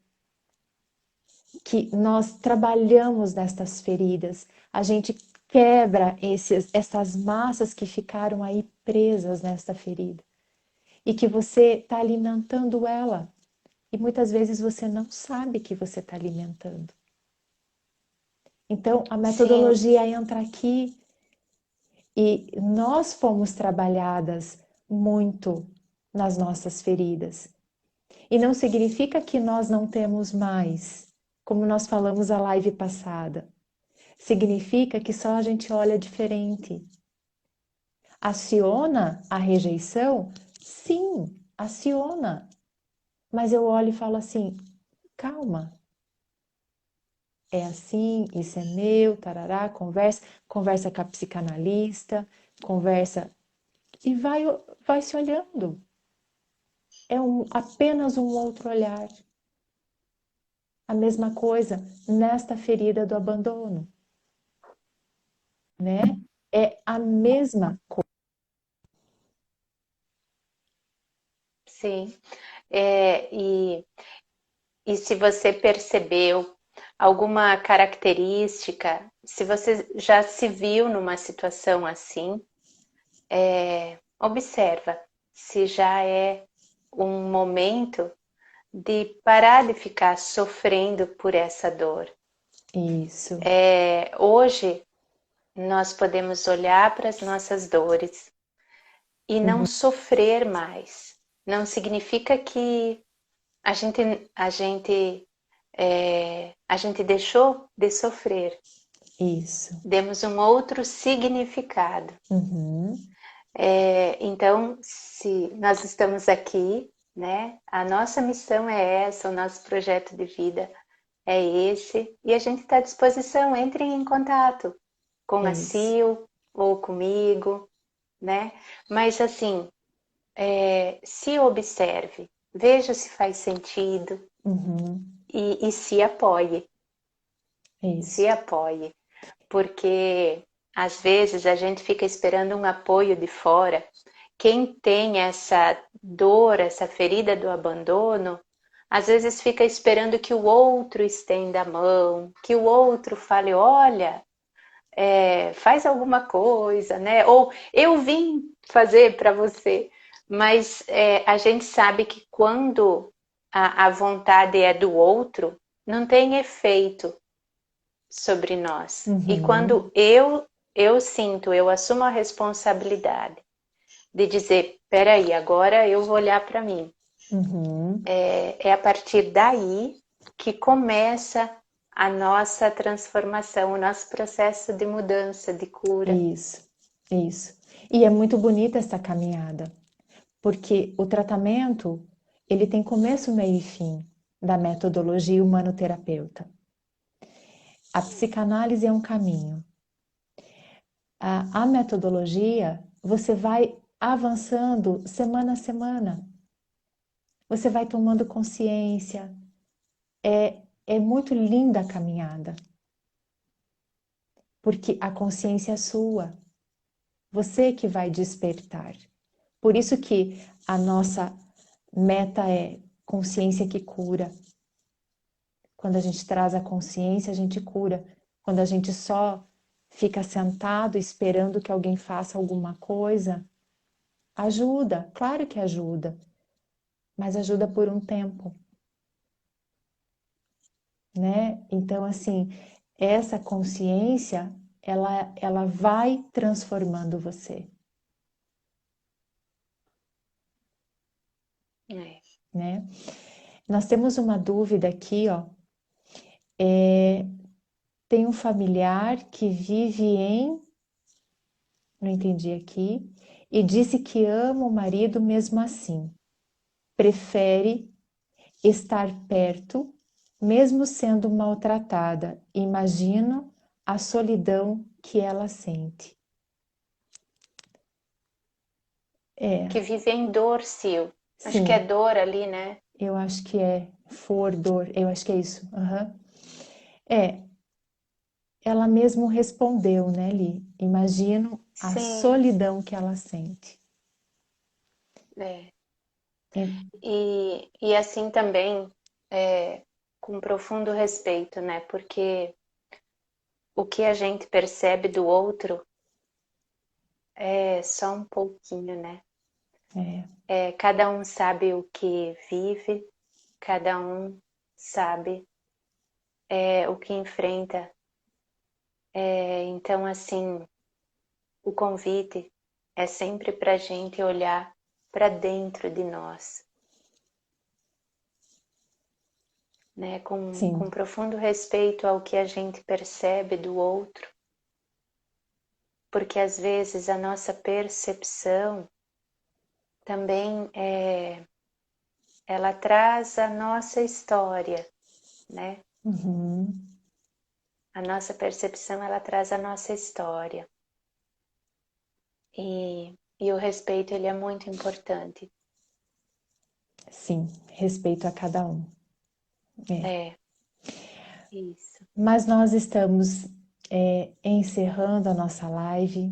que nós trabalhamos nestas feridas, a gente quebra essas massas que ficaram aí presas nesta ferida e que você está alimentando ela e muitas vezes você não sabe que você está alimentando. Então a sim, metodologia entra aqui e nós fomos trabalhadas muito nas nossas feridas. E não significa que nós não temos mais, como nós falamos a live passada. Significa que só a gente olha diferente. Aciona a rejeição? Sim, aciona. Mas eu olho e falo assim: calma, é assim, isso é meu, tarará, conversa com a psicanalista, conversa e vai se olhando. É apenas um outro olhar. A mesma coisa nesta ferida do abandono, né? É a mesma coisa. sim. E se você percebeu alguma característica, se você já se viu numa situação assim, observa se já é um momento de parar de ficar sofrendo por essa dor. Isso. Hoje nós podemos olhar para as nossas dores e não Uhum. sofrer mais. Não significa que a gente, a gente deixou de sofrer. Isso. Demos um outro significado. Uhum. Então, se nós estamos aqui, né? A nossa missão é essa, o nosso projeto de vida é esse, e a gente está à disposição. Entrem em contato com É a isso. Sil ou comigo, né? Mas assim, se observe, veja se faz sentido Uhum. e se apoie, É se isso. apoie, porque às vezes a gente fica esperando um apoio de fora. Quem tem essa dor, essa ferida do abandono, às vezes fica esperando que o outro estenda a mão, que o outro fale, olha, faz alguma coisa, né? Ou eu vim fazer para você. Mas a gente sabe que quando a vontade é do outro, não tem efeito sobre nós. E quando eu sinto, eu assumo a responsabilidade de dizer, peraí, agora eu vou olhar para mim. É a partir daí que começa a nossa transformação, o nosso processo de mudança, de cura. Isso. E é muito bonita essa caminhada, porque o tratamento, ele tem começo, meio e fim da metodologia humanoterapeuta. A psicanálise é um caminho. A metodologia, você vai avançando semana a semana. Você vai tomando consciência. É muito linda a caminhada. Porque a consciência é sua. Você que vai despertar. Por isso que a nossa meta é consciência que cura. Quando a gente traz a consciência, a gente cura. Quando a gente só fica sentado esperando que alguém faça alguma coisa, ajuda, claro que ajuda, mas ajuda por um tempo, né? Então, assim, essa consciência, ela vai transformando você, né? Nós temos uma dúvida aqui, ó. Tem um familiar que vive não entendi aqui, e disse que ama o marido mesmo assim. Prefere estar perto, mesmo sendo maltratada. Imagino a solidão que ela sente. Que vive em dor, Sil. Acho que é Sim, dor ali, né? eu acho que é dor, eu acho que é isso. Ela mesmo respondeu, né, Li? Imagino a Sim. solidão que ela sente. É. É, E assim também, com profundo respeito, né? Porque o que a gente percebe do outro é só um pouquinho, né? Cada um sabe o que vive, cada um sabe o que enfrenta. Então, assim, o convite é sempre para a gente olhar para dentro de nós, né? Com sim, profundo respeito ao que a gente percebe do outro, porque às vezes a nossa percepção também ela traz a nossa história, né? A nossa percepção ela traz a nossa história e o respeito ele é muito importante. sim, respeito a cada um. É, isso. Mas nós estamos encerrando a nossa live,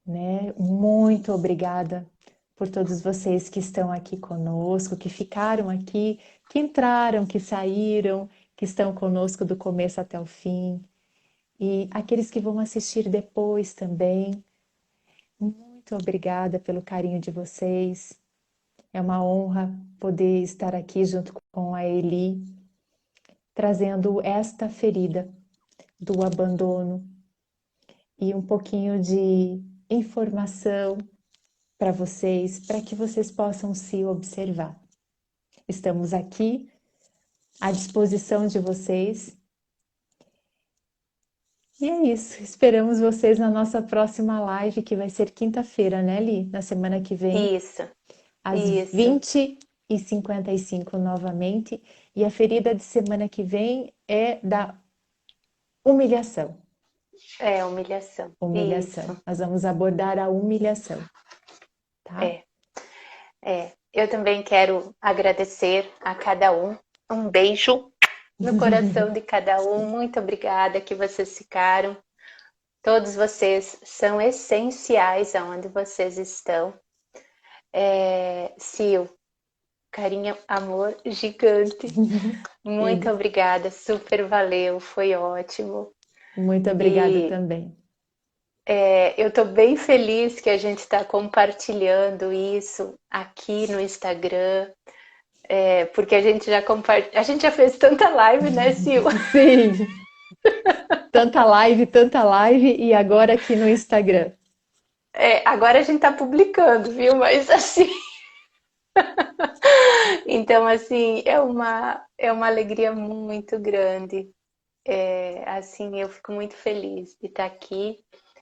né? Muito obrigada por todos vocês que estão aqui conosco, que ficaram aqui, que entraram, que saíram, que estão conosco do começo até o fim. E aqueles que vão assistir depois também. Muito obrigada pelo carinho de vocês. É uma honra poder estar aqui junto com a Eli, trazendo esta ferida do abandono e um pouquinho de informação para vocês, para que vocês possam se observar. Estamos aqui à disposição de vocês. E é isso. Esperamos vocês na nossa próxima live, que vai ser quinta-feira, né, Li? Na semana que vem, Isso, às isso. 20h55 novamente. E a ferida de semana que vem é da humilhação. É humilhação. Humilhação. Isso. Nós vamos abordar a humilhação, tá? Eu também quero agradecer a cada um. Um beijo no coração de cada um. Muito obrigada que vocês ficaram. Todos vocês são essenciais aonde vocês estão. Sil, carinho, amor gigante. Muito obrigada, super valeu, foi ótimo. Muito obrigada E também. eu estou bem feliz que a gente está compartilhando isso aqui no Instagram. porque a gente já a gente já fez tanta live, né, Sil? Sim, tanta live e agora aqui no Instagram. Agora a gente tá publicando, viu? Mas assim, então assim, é uma alegria muito grande. Assim, eu fico muito feliz de estar aqui,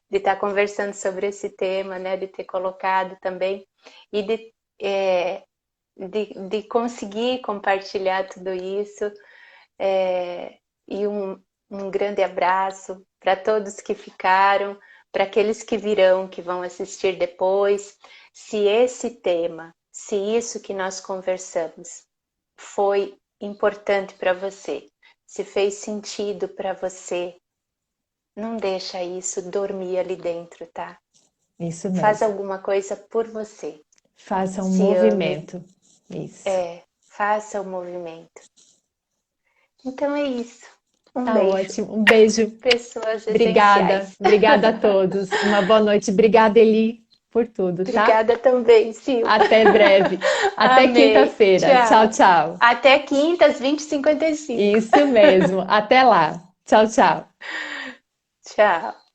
de estar conversando sobre esse tema, né? De ter colocado também e de conseguir compartilhar tudo isso. E um grande abraço para todos que ficaram, para aqueles que virão, que vão assistir depois. Se esse tema, se isso que nós conversamos foi importante para você, se fez sentido para você, não deixa isso dormir ali dentro, tá? Isso Faz mesmo. alguma coisa por você. Faça um Se ame, movimento. Isso. faça o movimento. Então é isso. Um Tá beijo. ótimo. Um beijo. Pessoas Obrigada. essenciais. Obrigada a todos. Uma boa noite. Obrigada, Eli, por tudo, tá? Obrigada também, Sil. Até breve. Até Amei. quinta-feira. Tchau, Tchau. tchau. Até quinta, às 20h55. Isso mesmo. Até lá. Tchau, tchau. Tchau.